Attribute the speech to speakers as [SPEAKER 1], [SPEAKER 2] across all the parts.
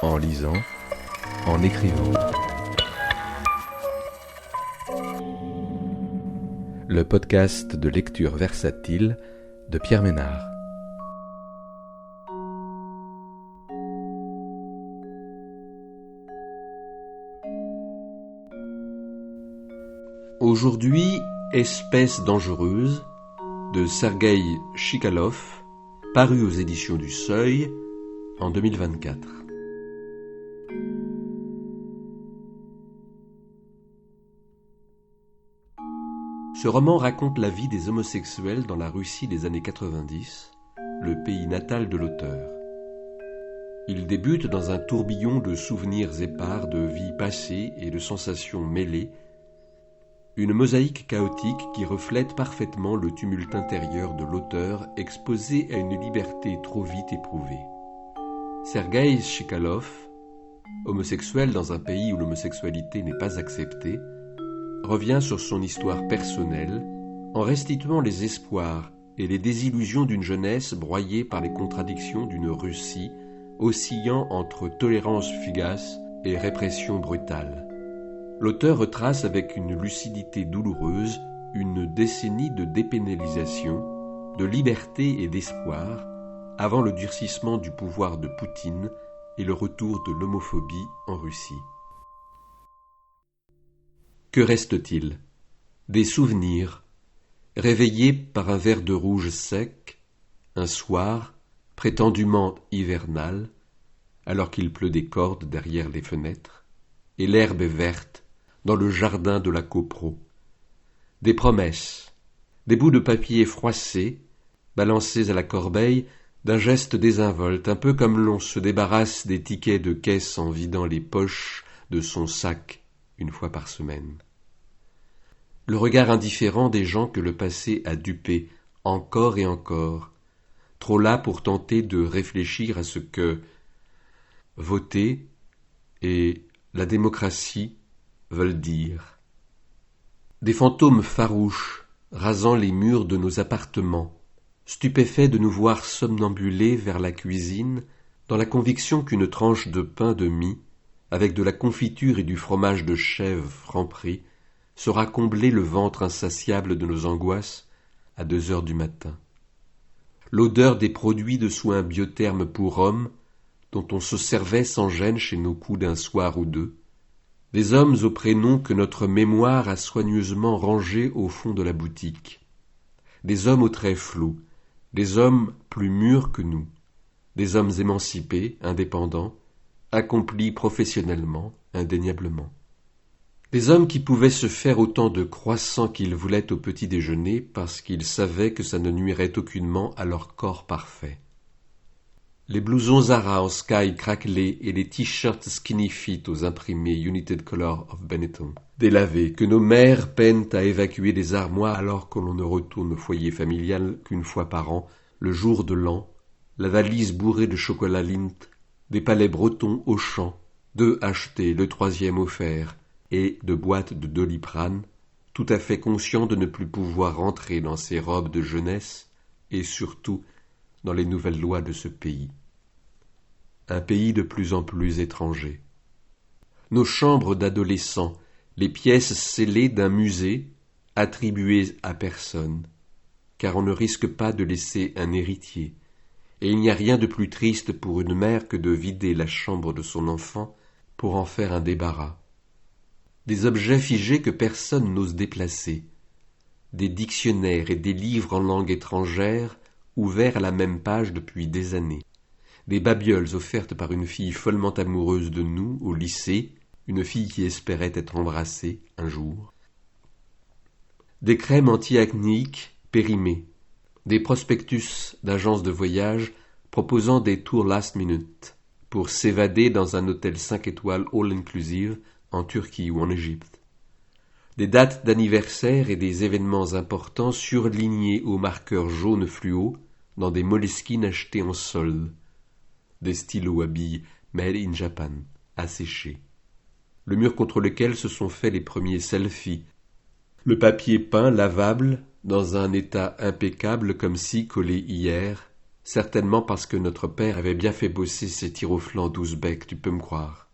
[SPEAKER 1] en lisant, en écrivant. Le podcast de lecture versatile de Pierre Ménard. Aujourd'hui, Espèce dangereuse de Sergueï Chikaloff, paru aux éditions du Seuil en 2024. Ce roman raconte la vie des homosexuels dans la Russie des années 90, le pays natal de l'auteur. Il débute dans un tourbillon de souvenirs épars de vies passées et de sensations mêlées, une mosaïque chaotique qui reflète parfaitement le tumulte intérieur de l'auteur exposé à une liberté trop vite éprouvée. Sergueï Chikaloff, homosexuel dans un pays où l'homosexualité n'est pas acceptée, revient sur son histoire personnelle en restituant les espoirs et les désillusions d'une jeunesse broyée par les contradictions d'une Russie oscillant entre tolérance fugace et répression brutale. L'auteur retrace avec une lucidité douloureuse une décennie de dépénalisation, de liberté et d'espoir, avant le durcissement du pouvoir de Poutine et le retour de l'homophobie en Russie. Que reste-t-il ? Des souvenirs, réveillés par un verre de rouge sec, un soir, prétendument hivernal, alors qu'il pleut des cordes derrière les fenêtres, et l'herbe est verte dans le jardin de la copro. Des promesses, des bouts de papier froissés, balancés à la corbeille d'un geste désinvolte, un peu comme l'on se débarrasse des tickets de caisse en vidant les poches de son sac une fois par semaine. Le regard indifférent des gens que le passé a dupés encore et encore, trop là pour tenter de réfléchir à ce que voter et la démocratie veulent dire. Des fantômes farouches rasant les murs de nos appartements, stupéfaits de nous voir somnambuler vers la cuisine dans la conviction qu'une tranche de pain de mie, avec de la confiture et du fromage de chèvre Franprix, saura combler le ventre insatiable de nos angoisses à 2 heures du matin. L'odeur des produits de soins biothermes pour hommes, dont on se servait sans gêne chez nos coups d'un soir ou deux, des hommes aux prénoms que notre mémoire a soigneusement rangés au fond de la boutique, des hommes aux traits flous, des hommes plus mûrs que nous, des hommes émancipés, indépendants, accomplis professionnellement, indéniablement. Des hommes qui pouvaient se faire autant de croissants qu'ils voulaient au petit déjeuner parce qu'ils savaient que ça ne nuirait aucunement à leur corps parfait. Les blousons Zara en sky craquelés et les t-shirts skinny fit aux imprimés United Color of Benetton, délavés, que nos mères peinent à évacuer des armoires alors que l'on ne retourne au foyer familial qu'une fois par an, le jour de l'an, la valise bourrée de chocolat Lindt, des palais bretons Auchan, 2 achetés, le 3e offert, et de boîtes de Doliprane, tout à fait conscients de ne plus pouvoir rentrer dans ces robes de jeunesse, et surtout dans les nouvelles lois de ce pays. Un pays de plus en plus étranger. Nos chambres d'adolescents, les pièces scellées d'un musée, attribuées à personne, car on ne risque pas de laisser un héritier, et il n'y a rien de plus triste pour une mère que de vider la chambre de son enfant pour en faire un débarras. Des objets figés que personne n'ose déplacer, des dictionnaires et des livres en langue étrangère ouverts à la même page depuis des années, des babioles offertes par une fille follement amoureuse de nous au lycée, une fille qui espérait être embrassée un jour, des crèmes anti-acnéiques périmées, des prospectus d'agences de voyage proposant des tours last minute pour s'évader dans un hôtel 5 étoiles all-inclusive en Turquie ou en Égypte, des dates d'anniversaire et des événements importants surlignés au marqueur jaune fluo dans des moleskines achetées en solde, des stylos à billes made in Japan, asséchés, le mur contre lequel se sont faits les premiers selfies, le papier peint lavable dans un état impeccable comme si collé hier, Certainement parce que notre père avait bien fait bosser ses tirs au flanc d'ouzbek, tu peux me croire.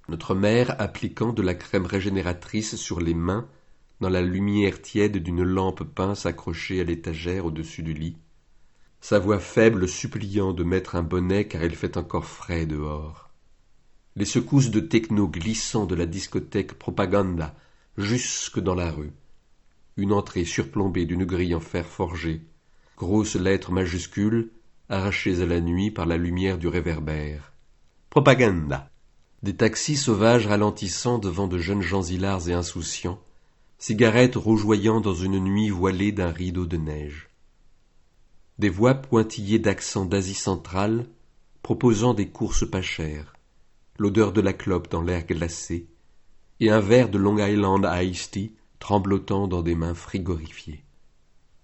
[SPEAKER 1] Notre mère appliquant de la crème régénératrice sur les mains dans la lumière tiède d'une lampe pince accrochée à l'étagère au-dessus du lit. Sa voix faible suppliant de mettre un bonnet car il fait encore frais dehors. Les secousses de techno glissant de la discothèque Propaganda jusque dans la rue. Une entrée surplombée d'une grille en fer forgé. Grosses lettres majuscules arrachées à la nuit par la lumière du réverbère. Propaganda. Des taxis sauvages ralentissant devant de jeunes gens hilars et insouciants. Cigarettes rougeoyant dans une nuit voilée d'un rideau de neige. Des voix pointillées d'accents d'Asie centrale proposant des courses pas chères. L'odeur de la clope dans l'air glacé, et un verre de Long Island Iced Tea tremblotant dans des mains frigorifiées.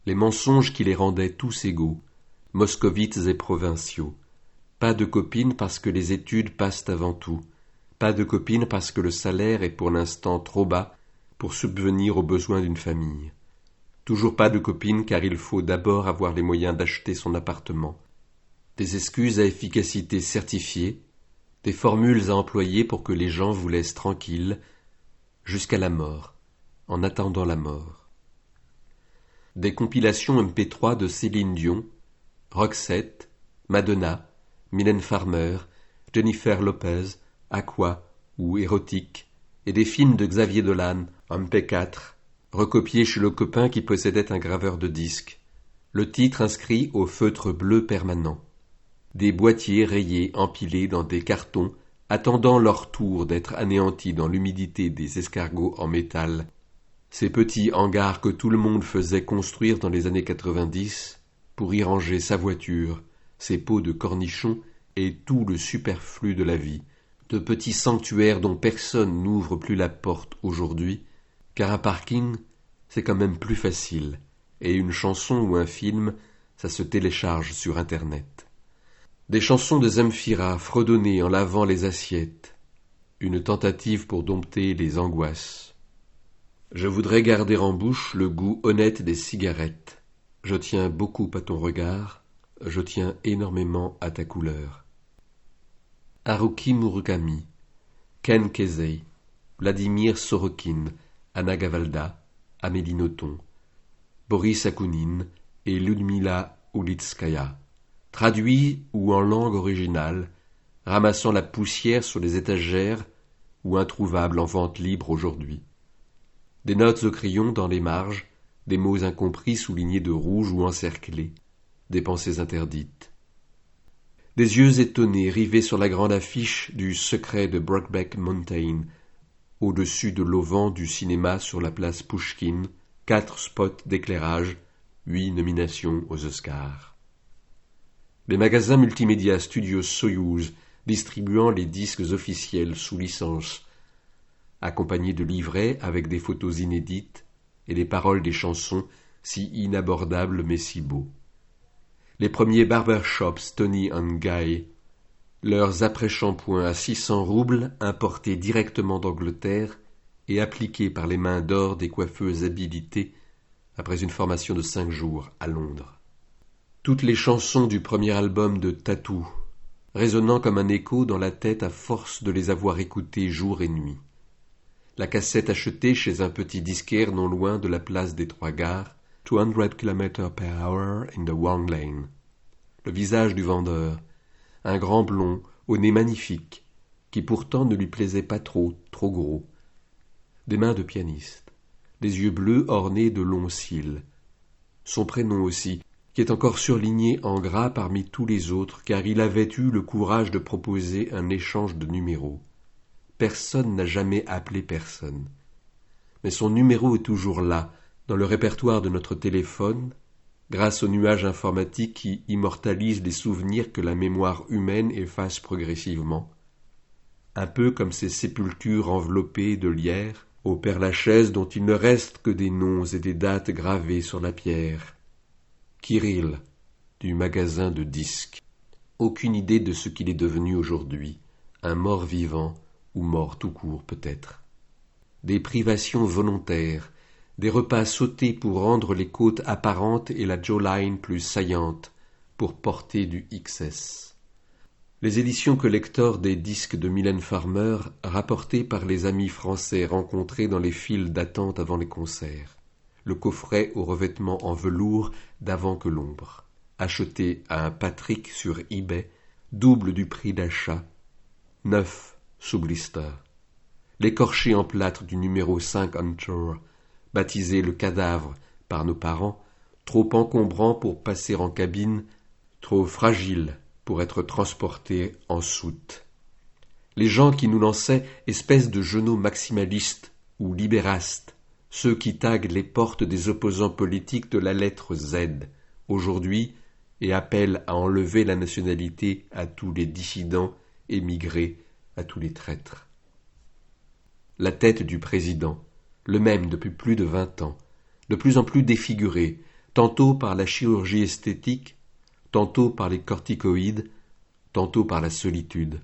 [SPEAKER 1] Les mensonges qui les rendaient tous égaux, moscovites et provinciaux. Pas de copine parce que les études passent avant tout. Pas de copine parce que le salaire est pour l'instant trop bas pour subvenir aux besoins d'une famille. Toujours pas de copine car il faut d'abord avoir les moyens d'acheter son appartement. Des excuses à efficacité certifiée, des formules à employer pour que les gens vous laissent tranquilles, jusqu'à la mort, en attendant la mort. Des compilations MP3 de Céline Dion, Roxette, Madonna, Mylène Farmer, Jennifer Lopez, Aqua ou Érotique, et des films de Xavier Dolan, MP4, recopiés chez le copain qui possédait un graveur de disques. Le titre inscrit au feutre bleu permanent. Des boîtiers rayés empilés dans des cartons, attendant leur tour d'être anéantis dans l'humidité des escargots en métal. Ces petits hangars que tout le monde faisait construire dans les années 90 pour y ranger sa voiture, ses pots de cornichons et tout le superflu de la vie. De petits sanctuaires dont personne n'ouvre plus la porte aujourd'hui, car un parking, c'est quand même plus facile, et une chanson ou un film, ça se télécharge sur Internet. Des chansons de Zemfira fredonnées en lavant les assiettes. Une tentative pour dompter les angoisses. Je voudrais garder en bouche le goût honnête des cigarettes. Je tiens beaucoup à ton regard, je tiens énormément à ta couleur. Haruki Murakami, Ken Kesey, Vladimir Sorokin, Anna Gavalda, Amélie Nothomb, Boris Akounine et Ludmila Ulitskaya. Traduit ou en langue originale, ramassant la poussière sur les étagères ou introuvable en vente libre aujourd'hui. Des notes au crayon dans les marges, des mots incompris soulignés de rouge ou encerclés, des pensées interdites. Des yeux étonnés rivés sur la grande affiche du Secret de Brokeback Mountain, au-dessus de l'auvent du cinéma sur la place Pouchkine, 4 spots d'éclairage, 8 nominations aux Oscars. Les magasins multimédia Studios Soyouz distribuant les disques officiels sous licence, accompagnés de livrets avec des photos inédites et les paroles des chansons si inabordables mais si beaux. Les premiers barbershops Tony & Guy, leurs après-shampoings à 600 roubles importés directement d'Angleterre et appliqués par les mains d'or des coiffeuses habilitées après une formation de 5 jours à Londres. Toutes les chansons du premier album de Tattoo, résonnant comme un écho dans la tête à force de les avoir écoutées jour et nuit. La cassette achetée chez un petit disquaire non loin de la place des Trois Gares, 200 km/h in the wrong lane. Le visage du vendeur, un grand blond, au nez magnifique, qui pourtant ne lui plaisait pas trop gros. Des mains de pianiste, des yeux bleus ornés de longs cils. Son prénom aussi, qui est encore surligné en gras parmi tous les autres, car il avait eu le courage de proposer un échange de numéros. Personne n'a jamais appelé personne. Mais son numéro est toujours là, dans le répertoire de notre téléphone, grâce au nuage informatique qui immortalise les souvenirs que la mémoire humaine efface progressivement. Un peu comme ces sépultures enveloppées de lierre, au Père-Lachaise dont il ne reste que des noms et des dates gravées sur la pierre. Kirill, du magasin de disques. Aucune idée de ce qu'il est devenu aujourd'hui, un mort vivant, ou mort tout court peut-être. Des privations volontaires, des repas sautés pour rendre les côtes apparentes et la jawline plus saillante, pour porter du XS. Les éditions collector des disques de Mylène Farmer, rapportées par les amis français rencontrés dans les files d'attente avant les concerts. Le coffret au revêtement en velours d'Avant que l'ombre, acheté à un Patrick sur eBay, double du prix d'achat, 9 sous blister. L'écorché en plâtre du numéro 5 on tour, baptisé le cadavre par nos parents, trop encombrant pour passer en cabine, trop fragile pour être transporté en soute. Les gens qui nous lançaient espèces de genoux maximalistes ou libérastes, ceux qui taguent les portes des opposants politiques de la lettre Z, aujourd'hui, et appellent à enlever la nationalité à tous les dissidents, émigrés, à tous les traîtres. La tête du président, le même depuis plus de 20 ans, de plus en plus défiguré, tantôt par la chirurgie esthétique, tantôt par les corticoïdes, tantôt par la solitude.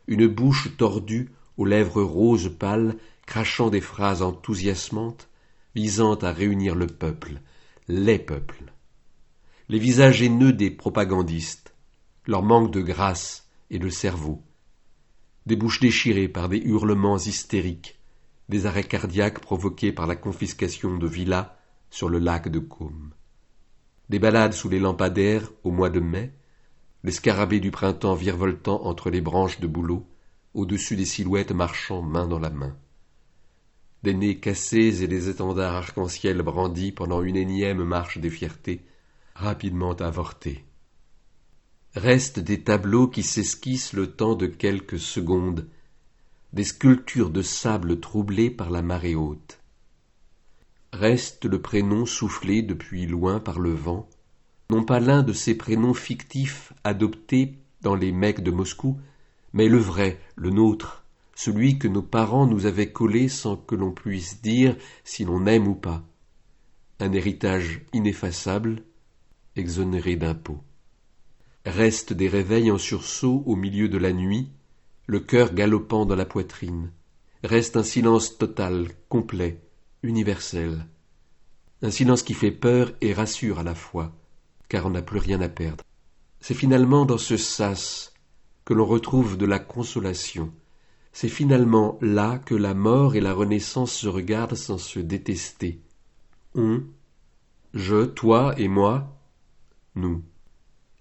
[SPEAKER 1] Une bouche tordue, aux lèvres roses pâles, crachant des phrases enthousiasmantes, visant à réunir le peuple, les peuples. Les visages haineux des propagandistes, leur manque de grâce et de cerveau. Des bouches déchirées par des hurlements hystériques, des arrêts cardiaques provoqués par la confiscation de villas sur le lac de Caume. Des balades sous les lampadaires au mois de mai, les scarabées du printemps virevoltant entre les branches de bouleau, au-dessus des silhouettes marchant main dans la main. Des nez cassés et des étendards arc-en-ciel brandis pendant une énième marche des fiertés, rapidement avortée. Restent des tableaux qui s'esquissent le temps de quelques secondes, des sculptures de sable troublées par la marée haute. Reste le prénom soufflé depuis loin par le vent, non pas l'un de ces prénoms fictifs adoptés dans les mecs de Moscou, mais le vrai, le nôtre, celui que nos parents nous avaient collé sans que l'on puisse dire si l'on aime ou pas. Un héritage ineffaçable, exonéré d'impôts. Restent des réveils en sursaut au milieu de la nuit, le cœur galopant dans la poitrine. Reste un silence total, complet, universel. Un silence qui fait peur et rassure à la fois, car on n'a plus rien à perdre. C'est finalement dans ce sas que l'on retrouve de la consolation. C'est finalement là que la mort et la renaissance se regardent sans se détester. On, je, toi et moi, nous.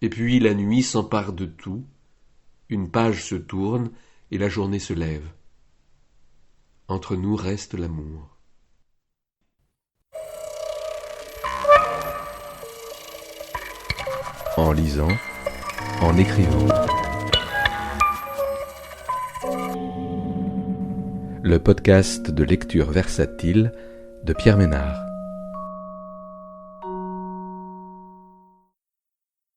[SPEAKER 1] Et puis la nuit s'empare de tout, une page se tourne et la journée se lève. Entre nous reste l'amour.
[SPEAKER 2] En lisant, en écrivant. Le podcast de lecture versatile de Pierre Ménard.